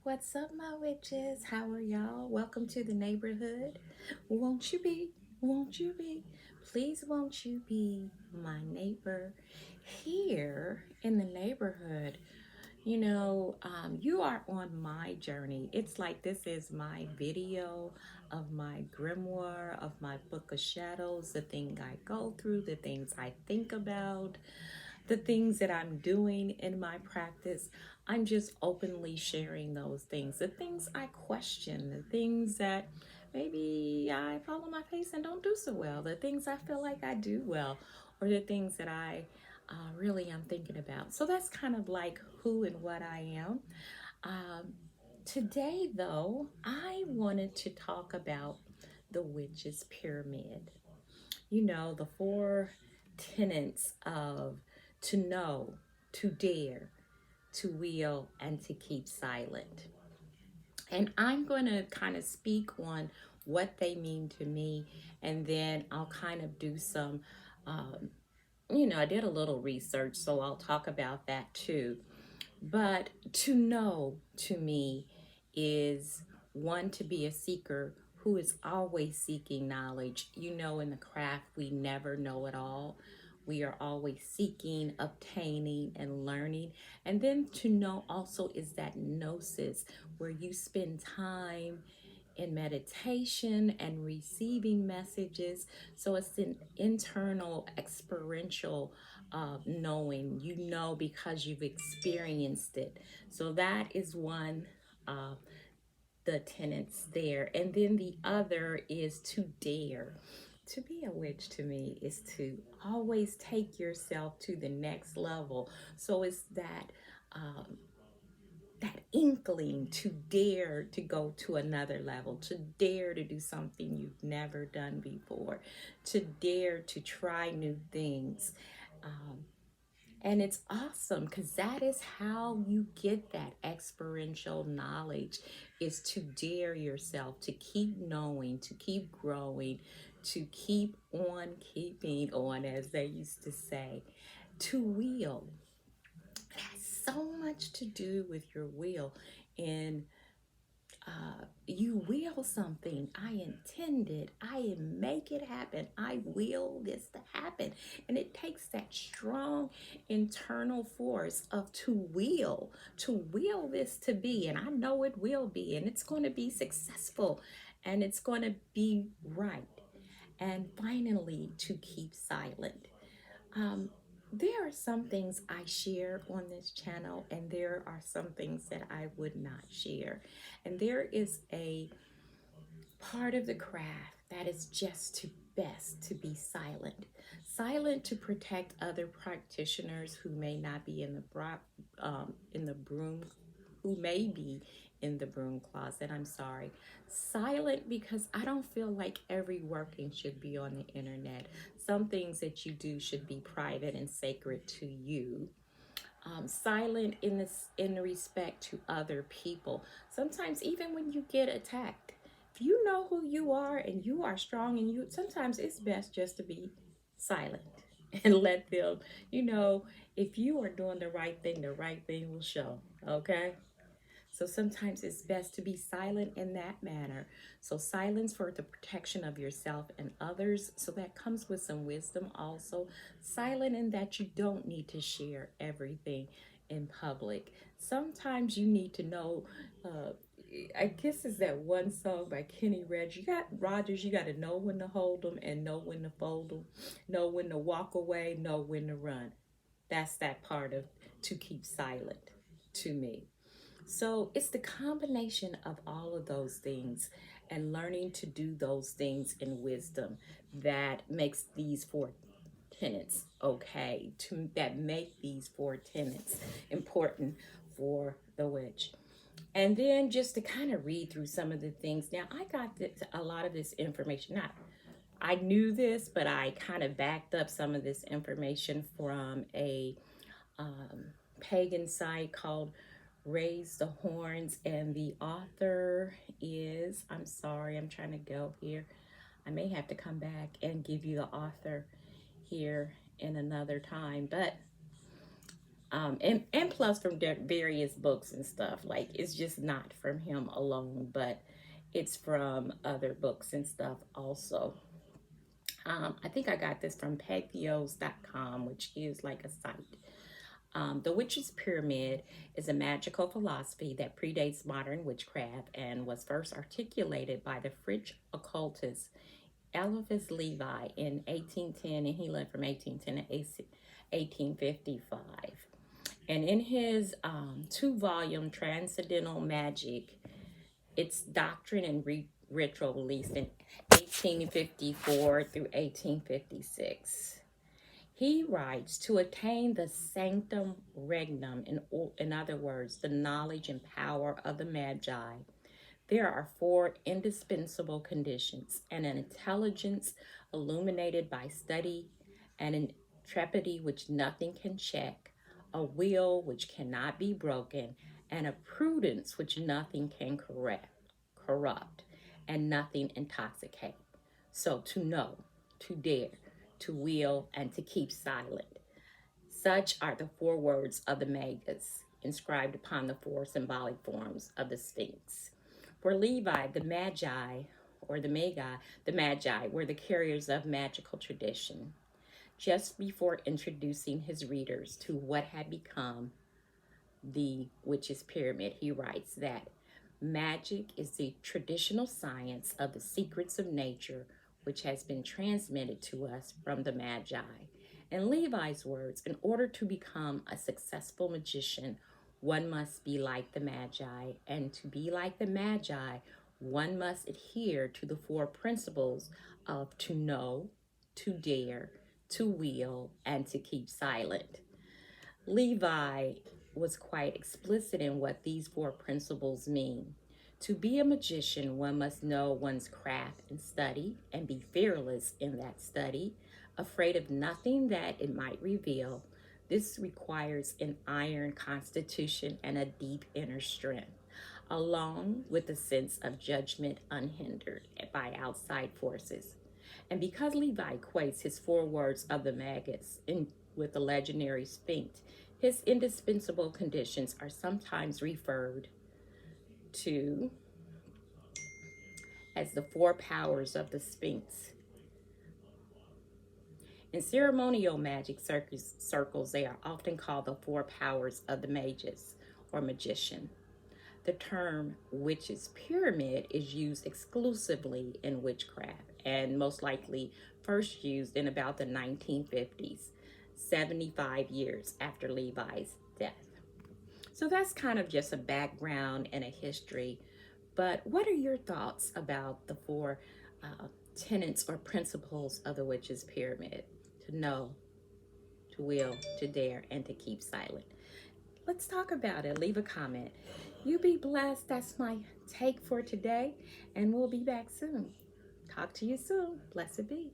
What's up, my witches? How are y'all? Welcome to the neighborhood. Won't you be? Won't you be? Please, won't you be my neighbor here in the neighborhood? You are on my journey. It's like this is my video of my grimoire, of my book of shadows, the thing I go through, the things I think about, the things that I'm doing in my practice. I'm just openly sharing those things, the things I question, the things that maybe I follow my face and don't do so well, the things I feel like I do well, or the things that I really am thinking about. So that's kind of like who and what I am. Um, Today, though, I wanted to talk about the witch's pyramid. The four tenets of to know, to dare, to will, and to keep silent. And I'm going to kind of speak on what they mean to me, and then I'll kind of do some, um, I did a little research, so I'll talk about that too. But to know to me is one, to be a seeker who is always seeking knowledge. In the craft, we never know it all. We are always seeking, obtaining, and learning. And then to know also is that gnosis, where you spend time in meditation and receiving messages. So it's an internal experiential knowing. You know because you've experienced it. So that is one uh, the tenets there. And then the other is to dare. To be a witch to me is to always take yourself to the next level. So it's um, that inkling to dare to go to another level, to dare to do something you've never done before, to dare to try new things. Um, and it's awesome because that is how you get that experiential knowledge, is to dare yourself to keep knowing, to keep growing, to keep on keeping on, as they used to say, to will. It has so much to do with your will. And you will something. I intend it. I make it happen. I will this to happen. And it takes that strong internal force of to will this to be. And I know it will be. And it's going to be successful. And it's going to be right. And finally, to keep silent. Um, there are some things I share on this channel, and there are some things that I would not share. And there is a part of the craft that is just to best to be silent. Silent to protect other practitioners who may not be in the broom, who may be in the broom closet. I'm sorry. Silent because I don't feel like every working should be on the internet. Some things that you do should be private and sacred to you. Silent in respect to other people. Sometimes even when you get attacked, if you know who you are and you are strong, and you sometimes it's best just to be silent and let them, you know, if you are doing the right thing will show. Okay. So sometimes it's best to be silent in that manner. So silence for the protection of yourself and others. So that comes with some wisdom also. Silent in that you don't need to share everything in public. Sometimes you need to know, I guess it's that one song by Kenny Rogers, you got to know when to hold them and know when to fold them, know when to walk away, know when to run. That's that part of to keep silent to me. So it's the combination of all of those things and learning to do those things in wisdom that makes these four tenets okay, that make these four tenets important for the witch. And then just to kind of read through some of the things. Now, I got a lot of this information. Not I knew this, but I kind of backed up some of this information from a pagan site called Raise the Horns, and the author is, I'm sorry, I'm trying to go here. I may have to come back and give you the author here in another time, but And plus from various books and stuff. Like it's just not from him alone, but it's from other books and stuff also. I think I got this from Patheos.com, which is like a site. The Witch's Pyramid is a magical philosophy that predates modern witchcraft and was first articulated by the French occultist Eliphas Levi in 1810, and he lived from 1810 to 1855. And in his two-volume Transcendental Magic, its doctrine and ritual released in 1854 through 1856. He writes, to attain the sanctum regnum, in other words, the knowledge and power of the Magi, there are four indispensable conditions: an intelligence illuminated by study, an intrepidity which nothing can check, a will which cannot be broken, and a prudence which nothing can corrupt, and nothing intoxicate. So to know, to dare, to will, and to keep silent. Such are the four words of the Magus, inscribed upon the four symbolic forms of the Sphinx. For Levi, the Magi were the carriers of magical tradition. Just before introducing his readers to what had become the Witch's Pyramid, he writes that magic is the traditional science of the secrets of nature which has been transmitted to us from the Magi. In Levi's words, in order to become a successful magician, one must be like the Magi, and to be like the Magi, one must adhere to the four principles of to know, to dare, to will, and to keep silent. Levi was quite explicit in what these four principles mean. To be a magician, one must know one's craft and study and be fearless in that study, afraid of nothing that it might reveal. This requires an iron constitution and a deep inner strength, along with a sense of judgment unhindered by outside forces. And because Levi equates his four words of the Magus with the legendary Sphinx, his indispensable conditions are sometimes referred to as the four powers of the Sphinx. In ceremonial magic circles, they are often called the four powers of the magus or magician. The term witch's pyramid is used exclusively in witchcraft and most likely first used in about the 1950s, 75 years after Levi's death. So that's kind of just a background and a history. But what are your thoughts about the four tenets or principles of the witch's pyramid? To know, to will, to dare, and to keep silent. Let's talk about it. Leave a comment. You be blessed. That's my take for today, and we'll be back soon. Talk to you soon. Blessed be.